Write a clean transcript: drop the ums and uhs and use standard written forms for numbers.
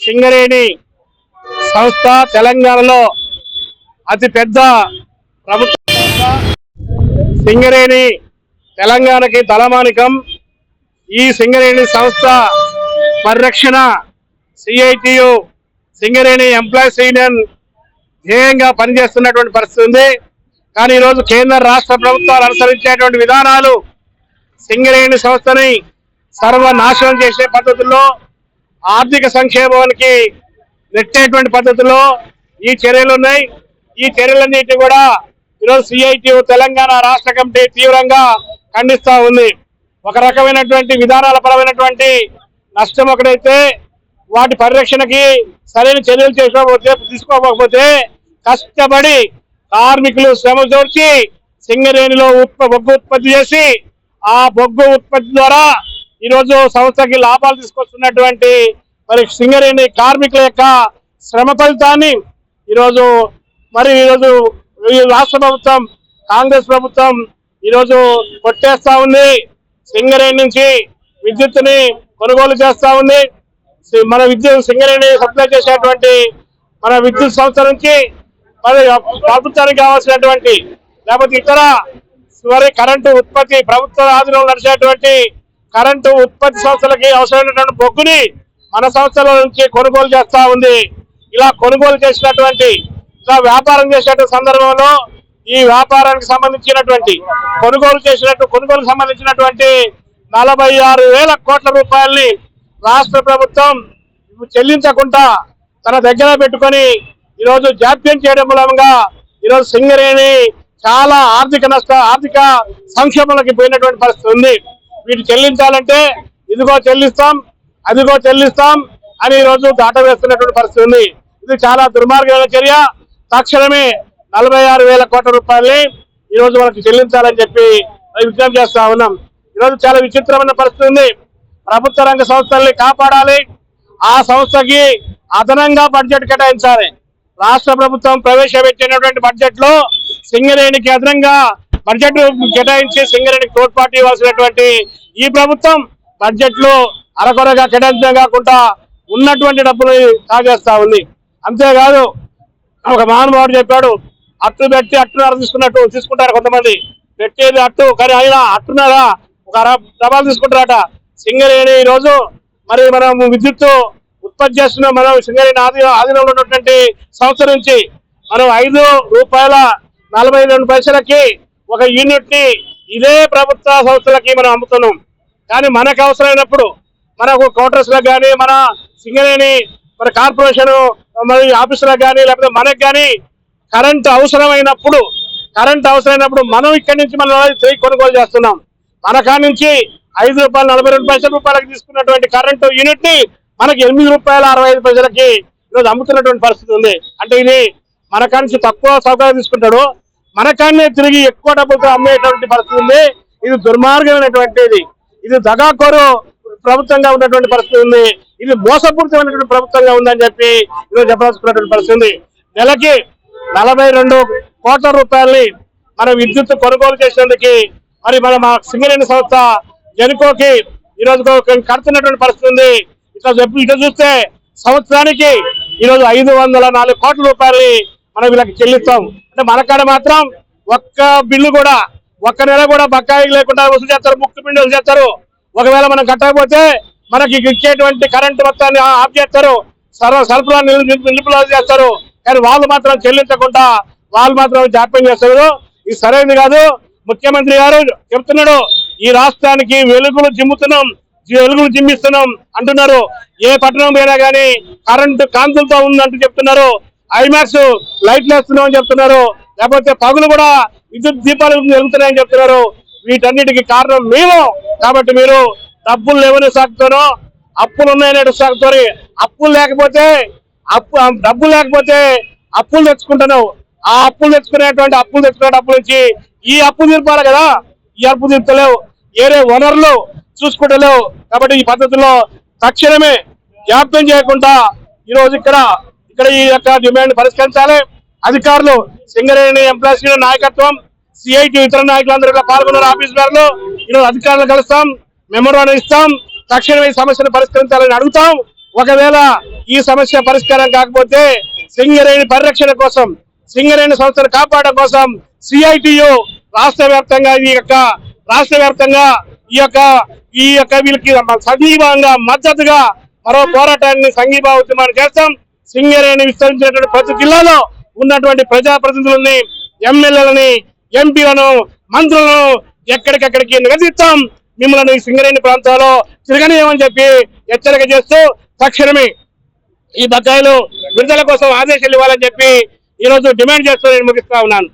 సింగరేణి సంస్థ తెలంగాణలో అతి పెద్ద ప్రభుత్వ సంస్థ. సింగరేణి తెలంగాణకి తలమానికం. ఈ సింగరేణి సంస్థ పరిరక్షణ సిఐటియు సింగరేణి ఎంప్లాయీస్ యూనియన్ ధ్యేయంగా పనిచేస్తున్నటువంటి పరిస్థితి ఉంది. కానీ ఈరోజు కేంద్ర రాష్ట్ర ప్రభుత్వాలు అనుసరించేటువంటి విధానాలు సింగరేణి సంస్థని సర్వనాశనం చేసే పద్ధతుల్లో, ఆర్థిక సంక్షేమానికి నెట్టేటువంటి పద్ధతిలో ఈ చర్యలు ఉన్నాయి. ఈ చర్యలన్నింటినీ కూడా ఈరోజు సిఐటియు తెలంగాణ రాష్ట్ర కమిటీ తీవ్రంగా ఖండిస్తూ ఉంది. ఒక రకమైనటువంటి విధానాల పరమైనటువంటి నష్టం ఒకటైతే, వాటి పరిరక్షణకి సరైన చర్యలు తీసుకోకపోతే కష్టపడి కార్మికులు శ్రమ జోర్చి సింగరేణిలో బొగ్గు ఉత్పత్తి చేసి ఆ బొగ్గు ఉత్పత్తి ద్వారా ఈరోజు సంస్థకి లాభాలు తీసుకొస్తున్నటువంటి మరి సింగరేణి కార్మికుల యొక్క శ్రమ ఫలితాన్ని ఈరోజు రాష్ట్ర ప్రభుత్వం, కాంగ్రెస్ ప్రభుత్వం ఈరోజు కొట్టేస్తా ఉంది. సింగరేణి నుంచి విద్యుత్తుని కొనుగోలు చేస్తా ఉంది. మన సింగరేణి సప్లై చేసేటువంటి మన విద్యుత్ సంస్థ నుంచి మరి ప్రభుత్వానికి కావాల్సినటువంటి లేకపోతే ఇతర కరెంటు ఉత్పత్తి ప్రభుత్వ ఆధీనంలో నడిచేటువంటి కరెంటు ఉత్పత్తి సంస్థలకి అవసరమైనటువంటి బొగ్గుని మన సంస్థల నుంచి కొనుగోలు చేస్తా ఉంది. ఇలా కొనుగోలు చేసినటువంటి వ్యాపారం చేసేటువంటి సందర్భంలో ఈ వ్యాపారానికి సంబంధించినటువంటి కొనుగోలుకు సంబంధించినటువంటి 46,000 కోట్ల రూపాయల్ని రాష్ట్ర ప్రభుత్వం చెల్లించకుండా తన దగ్గర పెట్టుకొని ఈరోజు జాప్యం చేయడం మూలంగా ఈరోజు సింగరేణి చాలా ఆర్థిక సంక్షేమంలోకి పోయినటువంటి పరిస్థితి ఉంది. వీటి చెల్లించాలంటే ఇదిగో చెల్లిస్తాం, అదిగో చెల్లిస్తాం అని ఈరోజు దాట వేస్తున్నటువంటి పరిస్థితి ఉంది. ఇది చాలా దుర్మార్గమైన చర్య. తక్షణమే 46,000 కోట్ల రూపాయల్ని ఈరోజు మనకు చెల్లించాలని చెప్పి విజ్ఞప్తి చేస్తా ఉన్నాం. ఈరోజు చాలా విచిత్రమైన పరిస్థితి ఉంది. ప్రభుత్వ రంగ సంస్థల్ని కాపాడాలి, ఆ సంస్థకి అదనంగా బడ్జెట్ కేటాయించాలి. రాష్ట్ర ప్రభుత్వం ప్రవేశపెట్టినటువంటి బడ్జెట్ లో సింగరేణికి అదనంగా బడ్జెట్ కేటాయించి సింగరేణికి తోడ్పాటు ఇవ్వాల్సినటువంటి ఈ ప్రభుత్వం బడ్జెట్ లో అరకొరగా కేటాయించడం కాకుండా ఉన్నటువంటి డబ్బులు తాగేస్తా ఉంది. అంతేకాదు, ఒక మహానుభావుడు చెప్పాడు, అట్టు పెట్టి అట్టున్నర తీసుకుంటారు కొంతమంది. పెట్టేది అట్టు, కానీ ఆయన అట్టున్నర ఒక డబ్బాలు తీసుకుంటారట. సింగరేణి ఈరోజు మరి మనం విద్యుత్ ఉత్పత్తి చేస్తున్న మనం సింగరేణి ఆధీనంలో ఉన్నటువంటి సంస్థ నుంచి మనం ₹5.42 ఒక యూనిట్ ని ఇదే ప్రభుత్వ సంస్థలకి మనం అమ్ముతున్నాం. కానీ మనకు అవసరమైనప్పుడు మనకు క్వార్టర్స్ లకు కానీ, మన సింగరేణి మన కార్పొరేషన్ మరి ఆఫీసులకు కానీ, లేకపోతే మనకు కానీ కరెంటు అవసరమైనప్పుడు మనం ఇక్కడి నుంచి మనం కొనుగోలు చేస్తున్నాం. మన కాడ నుంచి ₹5.42 తీసుకున్నటువంటి కరెంటు యూనిట్ ని మనకి ₹8.65 ఈరోజు అమ్ముతున్నటువంటి పరిస్థితి ఉంది. అంటే ఇది మన కాడ నుంచి తక్కువ సౌకర్యం తీసుకుంటాడు, మన కాడనే తిరిగి ఎక్కువ డబ్బులతో అమ్మేటువంటి పరిస్థితి ఉంది. ఇది దుర్మార్గమైనటువంటిది. ఇది దగాకోరు ప్రభుత్వంగా ఉన్నటువంటి పరిస్థితి ఉంది. ఇది మోసపూరితమైనటువంటి ప్రభుత్వంగా ఉందని చెప్పి ఈరోజు చెప్పాల్సుకున్నటువంటి పరిస్థితి ఉంది. నెలకి 42 కోట్ల రూపాయల్ని మన విద్యుత్ కొనుగోలు చేసేందుకు మరి మన సింగరేణి సంస్థ జెన్కోకి ఈరోజు కడుతున్నటువంటి పరిస్థితి ఉంది. ఇట్లా చూస్తే సంవత్సరానికి ఈరోజు 504 కోట్ల రూపాయలు మనం వీళ్ళకి చెల్లిస్తాం. అంటే మన కాడ మాత్రం ఒక్క బిల్లు కూడా ఒక్క నెల కూడా బకాయి లేకుండా వసూలు చేస్తారు, ముక్కు పిండి వసూలు చేస్తారు. ఒకవేళ మనం కట్టకపోతే మనకి ఇచ్చేటువంటి కరెంటు మొత్తాన్ని ఆఫ్ చేస్తారు, సరఫరా నిలుపులు చేస్తారు. కానీ వాళ్ళు మాత్రం చెల్లించకుండా వాళ్ళు మాత్రం జాప్యం చేస్తారు. ఇది సరైనది కాదు. ముఖ్యమంత్రి గారు చెప్తున్నాడు, ఈ రాష్ట్రానికి వెలుగులు జిమ్మిస్తున్నాం అంటున్నారు. ఏ పట్టణం పోయినా కానీ కరెంటు కాంతులతో ఉందంటూ చెప్తున్నారు. ఐమాక్స్ లైట్లు వేస్తున్నాం అని చెప్తున్నారు. లేకపోతే పగులు కూడా విద్యుత్ దీపాలు వెలుగుతున్నాయని చెప్తున్నారు. వీటన్నిటికీ కారణం మేము. కాబట్టి మీరు డబ్బులు లేవని సాగుతారో, అప్పులు ఉన్నాయనే సాగుతారు. డబ్బులు లేకపోతే అప్పులు తెచ్చుకుంటున్నావు. ఆ అప్పులు తెచ్చుకునే డబ్బుల నుంచి ఈ అప్పు తీర్పాలి కదా. ఈ అప్పు తీర్చలేవు, ఏరే వనరులు చూసుకుంటలేవు. కాబట్టి ఈ పద్ధతిలో తక్షణమే జాప్యం చేయకుండా ఈరోజు ఇక్కడ ఈ యొక్క డిమాండ్ పరిష్కరించాలి. అధికారులు సింగరేణి ఎంప్లాయీస్ నాయకత్వం, సిఐటి ఇతర నాయకులందరూ పాల్గొన్నారు. ఆఫీస్ గారు ఈరోజు అధికారులు కలుస్తాం, మెమోరాండం ఇస్తాం, తక్షణమే ఈ సమస్యను పరిష్కరించాలని అడుగుతాం. ఒకవేళ ఈ సమస్య పరిష్కారం కాకపోతే సింగరేణి పరిరక్షణ కోసం, సింగరేణి సంస్థను కాపాడడం కోసం సిఐటియు రాష్ట్ర వ్యాప్తంగా ఈ యొక్క వీళ్ళకి సంఘీభావంగా మద్దతుగా మరో పోరాటాన్ని సంఘీభావ ఉద్యమాన్ని చేస్తాం. సింగరేణి విస్తరించినటువంటి ప్రతి జిల్లాలో ఉన్నటువంటి ప్రజాప్రతినిధులని, ఎమ్మెల్యేలని, ఎంపీలను, మంత్రులను ఎక్కడికెక్కడికి నిలదీస్తాం. మిమ్మల్ని ఈ సింగరేణి ప్రాంతాల్లో తిరగనీయమని చెప్పి హెచ్చరిక చేస్తూ తక్షణమే ఈ బకాయిలు విడుదల కోసం ఆదేశాలు ఇవ్వాలని చెప్పి ఈ రోజు డిమాండ్ చేస్తూ నేను ముగిస్తా ఉన్నాను.